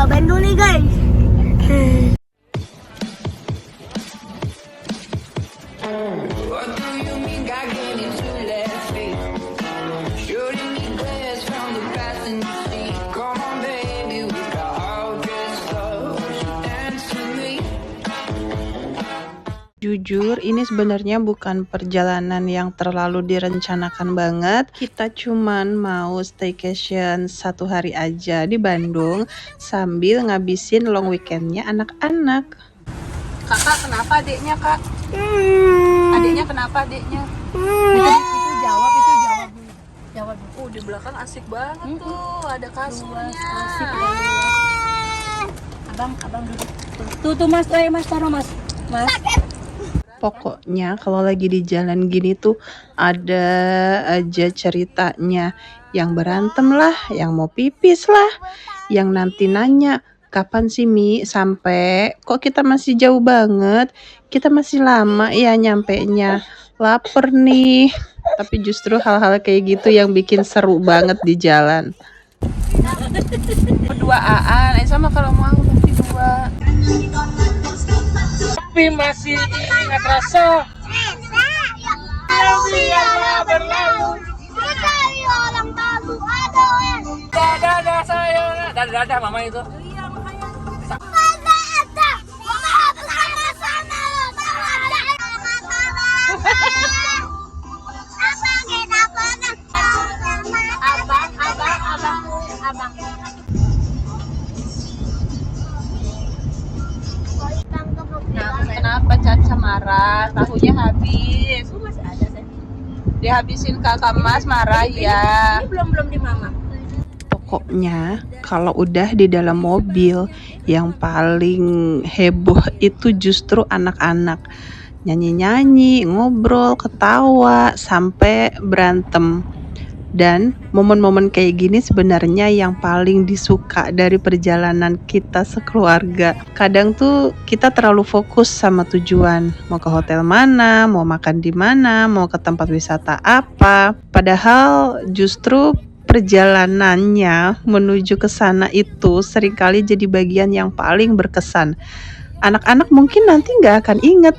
Kota Bandung nih guys. What do you mean got get into left feet? Shooting me glares from the passenger seat. Come on, baby, we got all dressed up. Would you dance with me? Jujur, ini sebenarnya bukan perjalanan yang terlalu direncanakan banget. Kita cuman mau staycation 1 hari aja di Bandung sambil ngabisin long weekendnya anak-anak. Kakak, kenapa adiknya, Kak? Adiknya kenapa adiknya? Itu jawab jawab. Oh, di belakang asik banget tuh, ada kasurnya. Asik ya. Abang duduk. Tuh mas, mas taruh mas. Pokoknya kalau lagi di jalan gini tuh ada aja ceritanya. Yang berantem lah, yang mau pipis lah, yang nanti nanya, kapan sih Mi sampai? Kok kita masih jauh banget? Kita masih lama ya nyampenya. Laper nih. Tapi justru hal-hal kayak gitu yang bikin seru banget di jalan. Berduaan, sama kalau mau berdua. Tapi masih ingat rasa yang biarlah berlalu. Dadah sayang, dadah mama itu. Abang. Kenapa Caca marah? Tahunya habis. Masih ada saya. Dihabisin kakak Mas marah ya. Ini belum di mama. Pokoknya kalau udah di dalam mobil yang paling heboh itu justru anak-anak. Nyanyi-nyanyi, ngobrol, ketawa, sampai berantem. Dan momen-momen kayak gini sebenarnya yang paling disuka dari perjalanan kita sekeluarga. Kadang tuh kita terlalu fokus sama tujuan. Mau ke hotel mana, mau makan di mana, mau ke tempat wisata apa. Padahal justru perjalanannya menuju ke sana itu seringkali jadi bagian yang paling berkesan. Anak-anak mungkin nanti nggak akan inget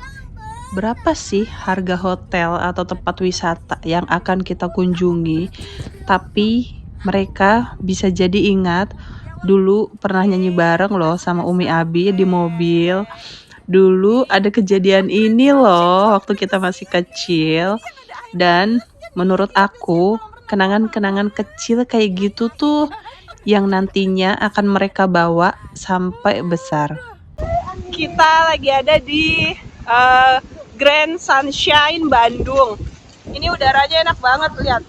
berapa sih harga hotel atau tempat wisata yang akan kita kunjungi, tapi mereka bisa jadi ingat dulu pernah nyanyi bareng loh sama Umi Abi di mobil. Dulu ada kejadian ini loh waktu kita masih kecil. Dan menurut aku kenangan-kenangan kecil kayak gitu tuh yang nantinya akan mereka bawa sampai besar. Kita lagi ada di Grand Sunshine Bandung. Ini udaranya enak banget, lihat.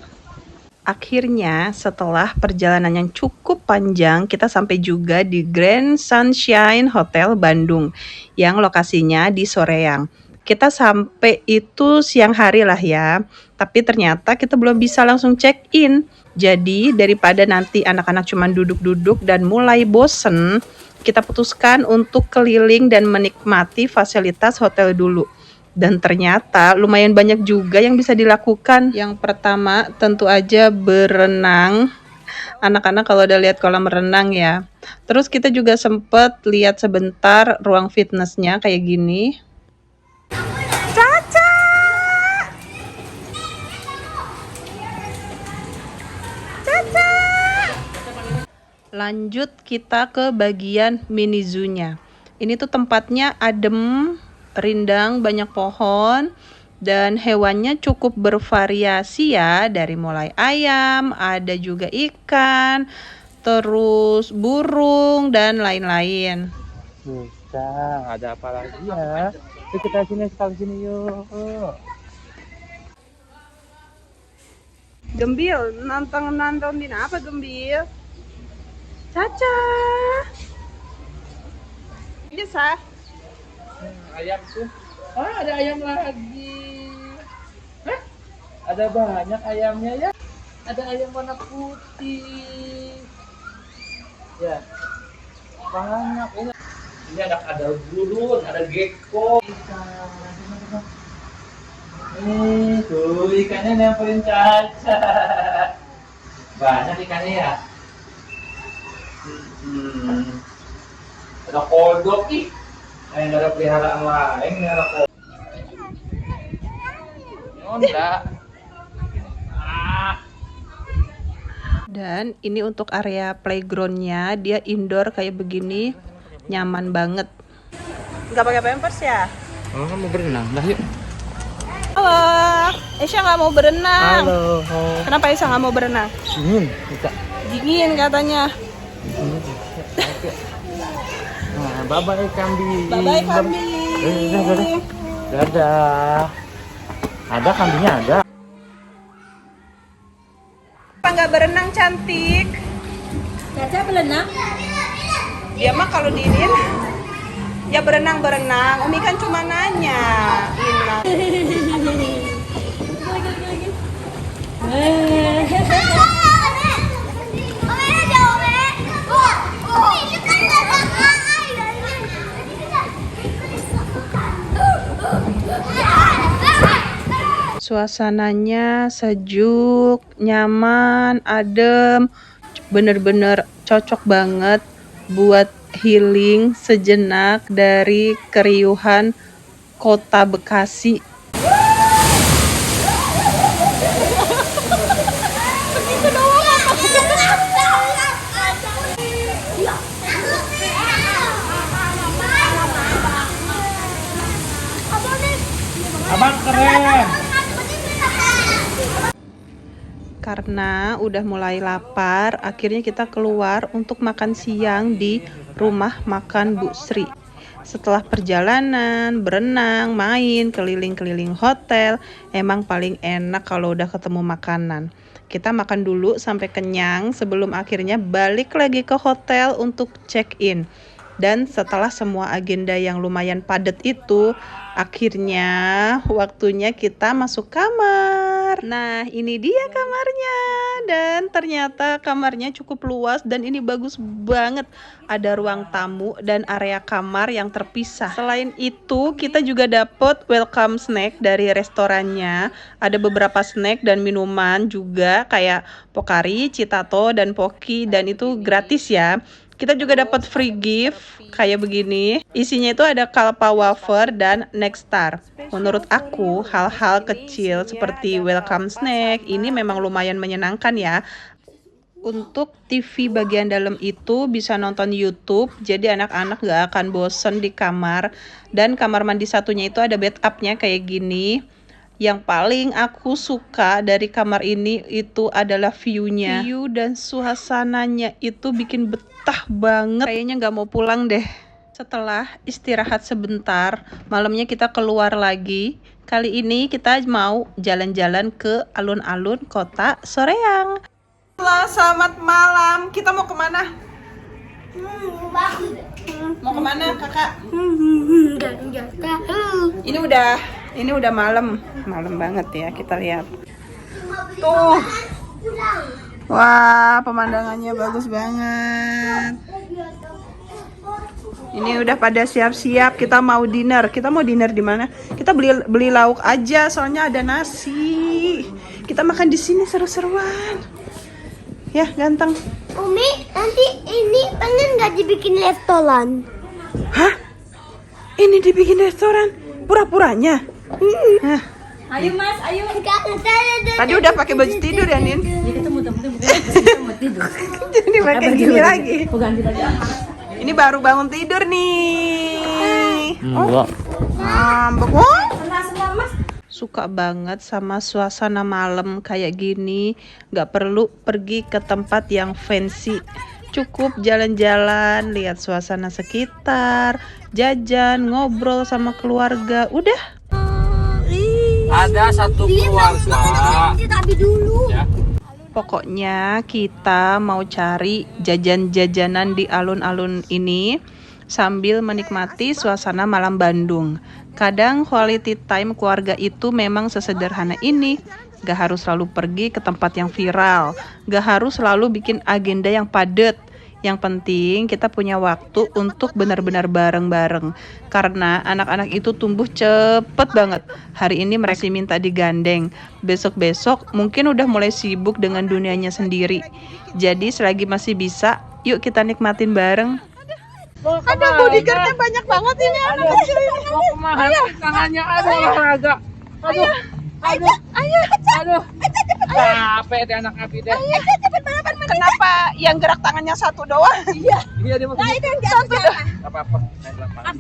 Akhirnya setelah perjalanan yang cukup panjang, kita sampai juga di Grand Sunshine Hotel Bandung yang lokasinya di Soreang. Kita sampai itu siang hari lah ya, tapi ternyata kita belum bisa langsung check in. Jadi daripada nanti anak-anak cuma duduk-duduk dan mulai bosen, kita putuskan untuk keliling dan menikmati fasilitas hotel dulu. Dan ternyata lumayan banyak juga yang bisa dilakukan. Yang pertama tentu aja berenang. Anak-anak kalau udah lihat kolam renang ya. Terus kita juga sempet lihat sebentar ruang fitnessnya kayak gini. Caca! Caca! Lanjut kita ke bagian mini zoo-nya. Ini tuh tempatnya adem, rindang, banyak pohon, dan hewannya cukup bervariasi ya, dari mulai ayam, ada juga ikan, terus burung, dan lain-lain. Bisa, ada apa lagi ya? Yuk kita sekali sini yuk. Gembil, nontonin apa Gembil? Caca. Ini sah. Ayam tuh. Ada ayam lagi. Hah? Ada banyak ayamnya ya. Ada ayam warna putih. Ya. Banyak ini. Ini ada burung, ada gecko. Ini tuh ikannya nempelin Caca. Banyak ikannya ya. Ada kodok ih. Nggak ada peliharaan lain, nggak ada kodok. Enggak. Dan ini untuk area playgroundnya, dia indoor kayak begini, nyaman banget. Nggak pakai pampers ya? Oh, kan mau berenang, dah yuk. Halo, Aisyah nggak mau berenang. Halo. Kenapa Aisyah nggak mau berenang? Dingin, kita. Dingin katanya. Nah, bye-bye kambing. Bye-bye kambing. Dadah. Dadah. Ada kambingnya ada. Apa nggak berenang cantik? Caca berenang. Ya mah kalau diinin ya berenang. Umi kan cuma nanya. Ina. Suasananya sejuk, nyaman, adem, bener-bener cocok banget buat healing sejenak dari keriuhan kota Bekasi. Abang keren. Karena udah mulai lapar, akhirnya kita keluar untuk makan siang di rumah makan Bu Sri. Setelah perjalanan, berenang, main, keliling-keliling hotel, emang paling enak kalau udah ketemu makanan. Kita makan dulu sampai kenyang sebelum akhirnya balik lagi ke hotel untuk check-in. Dan setelah semua agenda yang lumayan padat itu, akhirnya waktunya kita masuk kamar. Nah, ini dia kamarnya. Dan ternyata kamarnya cukup luas dan ini bagus banget. Ada ruang tamu dan area kamar yang terpisah. Selain itu, kita juga dapat welcome snack dari restorannya. Ada beberapa snack dan minuman juga kayak Pokari, Citato, dan Poki. Dan itu gratis ya. Kita juga dapat free gift kayak begini. Isinya itu ada kalpa wafer dan Nextar. Menurut aku, hal-hal kecil seperti welcome snack ini memang lumayan menyenangkan ya. Untuk TV bagian dalam itu bisa nonton YouTube, jadi anak-anak gak akan bosen di kamar. Dan kamar mandi satunya itu ada bathtubnya kayak gini. Yang paling aku suka dari kamar ini itu adalah view-nya. View dan suasananya itu bikin betah banget. Kayaknya nggak mau pulang deh. Setelah istirahat sebentar, malamnya kita keluar lagi. Kali ini kita mau jalan-jalan ke alun-alun kota Soreang. Halo, selamat malam. Kita mau kemana? Mau kemana kakak? Ini udah malam banget ya, kita lihat. Tuh. Wah, pemandangannya bagus banget. Ini udah pada siap-siap, kita mau dinner. Kita mau dinner di mana? Kita beli lauk aja, soalnya ada nasi. Kita makan di sini seru-seruan. Ya, ganteng. Umi, nanti ini pengen nggak dibikin restoran? Hah? Ini dibikin restoran? Pura-puranya? Hah. Ayo Mas, ayo. Tadi udah pakai baju tidur ya, Nin? Ya ketemu bukan tidur. Jadi pakai gini lagi. Bukan tidur aja. Ini baru bangun tidur nih. Enggak. Ngambek. Oh. Senang Mas. Suka banget sama suasana malam kayak gini. Gak perlu pergi ke tempat yang fancy. Cukup jalan-jalan, lihat suasana sekitar, jajan, ngobrol sama keluarga. Udah. Ada satu keluarga. Tapi dulu. Ya. Pokoknya kita mau cari jajan-jajanan di alun-alun ini sambil menikmati suasana malam Bandung. Kadang quality time keluarga itu memang sesederhana ini. Gak harus selalu pergi ke tempat yang viral. Gak harus selalu bikin agenda yang padat. Yang penting kita punya waktu untuk benar-benar bareng-bareng. Karena anak-anak itu tumbuh cepet banget. Hari ini mereka masih minta digandeng. Besok-besok mungkin udah mulai sibuk dengan dunianya sendiri. Jadi selagi masih bisa, yuk kita nikmatin bareng. Aduh, bodyguardnya banyak banget ini anak kecil ini. Mau kemana? Tangannya ada olahraga. Aduh. Aduh. Capek deh anak Abi deh. Kenapa yang gerak tangannya satu doang? Iya dia mau. Satu doang. Apa-apa. Naik lapangan.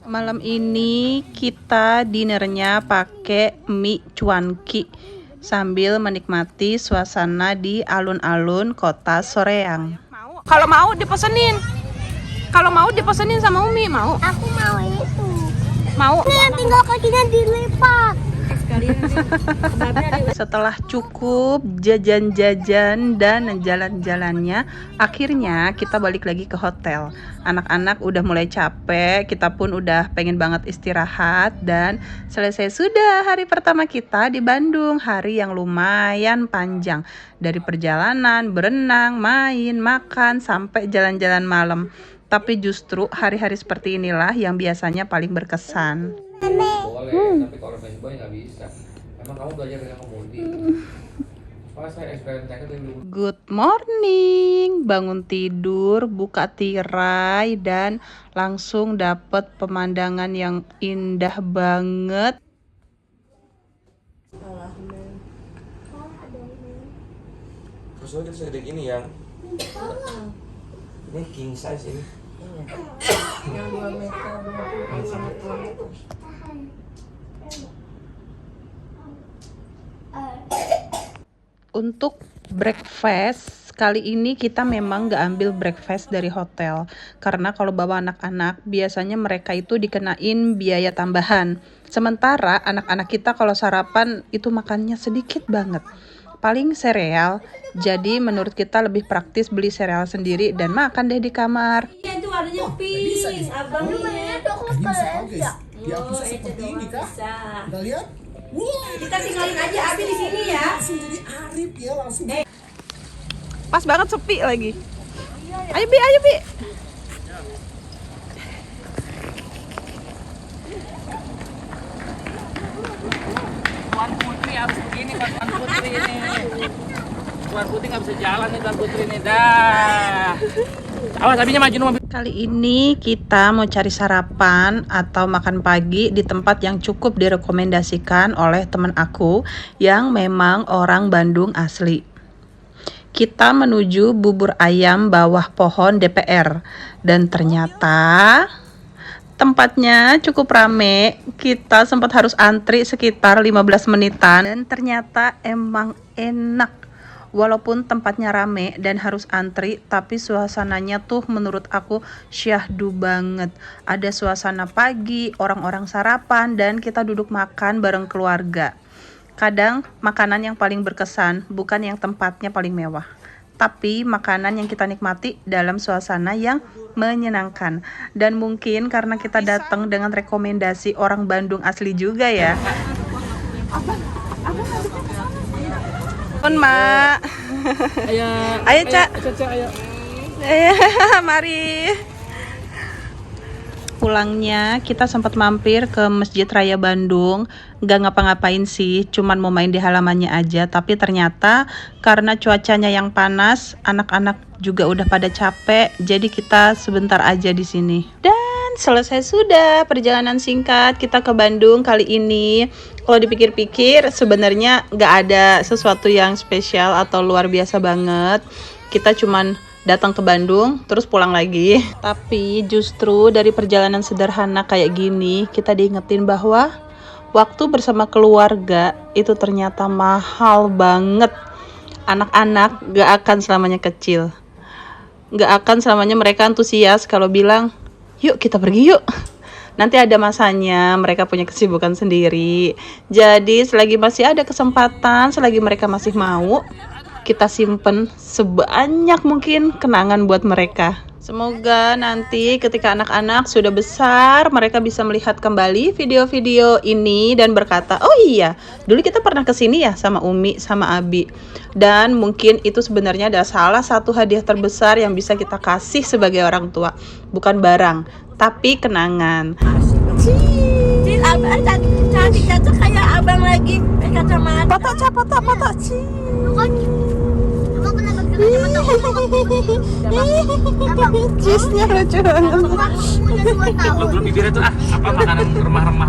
Malam ini kita dinernya pakai mie cuanki sambil menikmati suasana di alun-alun kota Soreang. Kalau mau dipesenin. Kalau mau dipesenin sama Umi, mau? Aku mau itu. Mau? Nah, tinggal kakinya dilipat. Setelah cukup jajan-jajan dan jalan-jalannya, akhirnya kita balik lagi ke hotel. Anak-anak udah mulai capek, kita pun udah pengen banget istirahat, dan selesai sudah hari pertama kita di Bandung. Hari yang lumayan panjang, dari perjalanan, berenang, main, makan, sampai jalan-jalan malam. Tapi justru hari-hari seperti inilah yang biasanya paling berkesan. Boleh, tapi kalau main boy nggak bisa. Emang kamu belajar dengan kemudi. Pas saya eksperimennya dulu. Good morning, bangun tidur, buka tirai, dan langsung dapat pemandangan yang indah banget. Terus lo kita segede gini ya. Ini king size ini. Yang 2 meter, 2 meter. Untuk breakfast kali ini kita memang nggak ambil breakfast dari hotel, karena kalau bawa anak-anak biasanya mereka itu dikenain biaya tambahan. Sementara anak-anak kita kalau sarapan itu makannya sedikit banget, paling sereal. Jadi menurut kita lebih praktis beli sereal sendiri dan makan deh di kamar. Iya itu warnanya pink, abangnya. Dihapus seperti ini kah? Bisa. Kita lihat. Wah, Kita tinggalin aja Abi di sini ya. langsung jadi Arif ya, langsung. Pas banget sepi lagi. Ayo Bi, ayo Bi. Tuan Putri harus begini, Tuan Putri ini. Tuan Putri nggak bisa jalan nih, Tuan Putri ini. Dah. Awas, abinya maju mobil. Kali ini kita mau cari sarapan atau makan pagi di tempat yang cukup direkomendasikan oleh teman aku yang memang orang Bandung asli. Kita menuju bubur ayam bawah pohon DPR, dan ternyata tempatnya cukup rame. Kita sempat harus antri sekitar 15 menitan, dan ternyata emang enak. Walaupun tempatnya rame dan harus antri, tapi suasananya tuh menurut aku syahdu banget. Ada suasana pagi, orang-orang sarapan, dan kita duduk makan bareng keluarga. Kadang makanan yang paling berkesan bukan yang tempatnya paling mewah, tapi makanan yang kita nikmati dalam suasana yang menyenangkan. Dan mungkin karena kita datang dengan rekomendasi orang Bandung asli juga ya. Mak. Ayo, Cak. Ayo. Mari. Pulangnya kita sempat mampir ke Masjid Raya Bandung. Gak ngapa-ngapain sih, cuman mau main di halamannya aja. Tapi ternyata karena cuacanya yang panas, anak-anak juga udah pada capek. Jadi kita sebentar aja di sini. Dan selesai sudah perjalanan singkat kita ke Bandung kali ini. Kalau dipikir-pikir sebenarnya gak ada sesuatu yang spesial atau luar biasa banget. Kita cuman datang ke Bandung terus pulang lagi. Tapi justru dari perjalanan sederhana kayak gini, kita diingetin bahwa waktu bersama keluarga itu ternyata mahal banget. Anak-anak gak akan selamanya kecil, gak akan selamanya mereka antusias kalau bilang yuk kita pergi yuk. Nanti ada masanya mereka punya kesibukan sendiri. Jadi selagi masih ada kesempatan, selagi mereka masih mau, kita simpen sebanyak mungkin kenangan buat mereka. Semoga nanti ketika anak-anak sudah besar, mereka bisa melihat kembali video-video ini dan berkata, oh iya, dulu kita pernah kesini ya sama Umi, sama Abi. Dan mungkin itu sebenarnya adalah salah satu hadiah terbesar yang bisa kita kasih sebagai orang tua. Bukan barang, tapi kenangan. Cil, abang cantik kayak abang lagi pakai kacamata. Foto, Cil. Emang pernah pakai kacamata? Cheese-nya lucu banget. Aku punya 2 tahun. Belum bibirnya tuh apa makanan remah-remah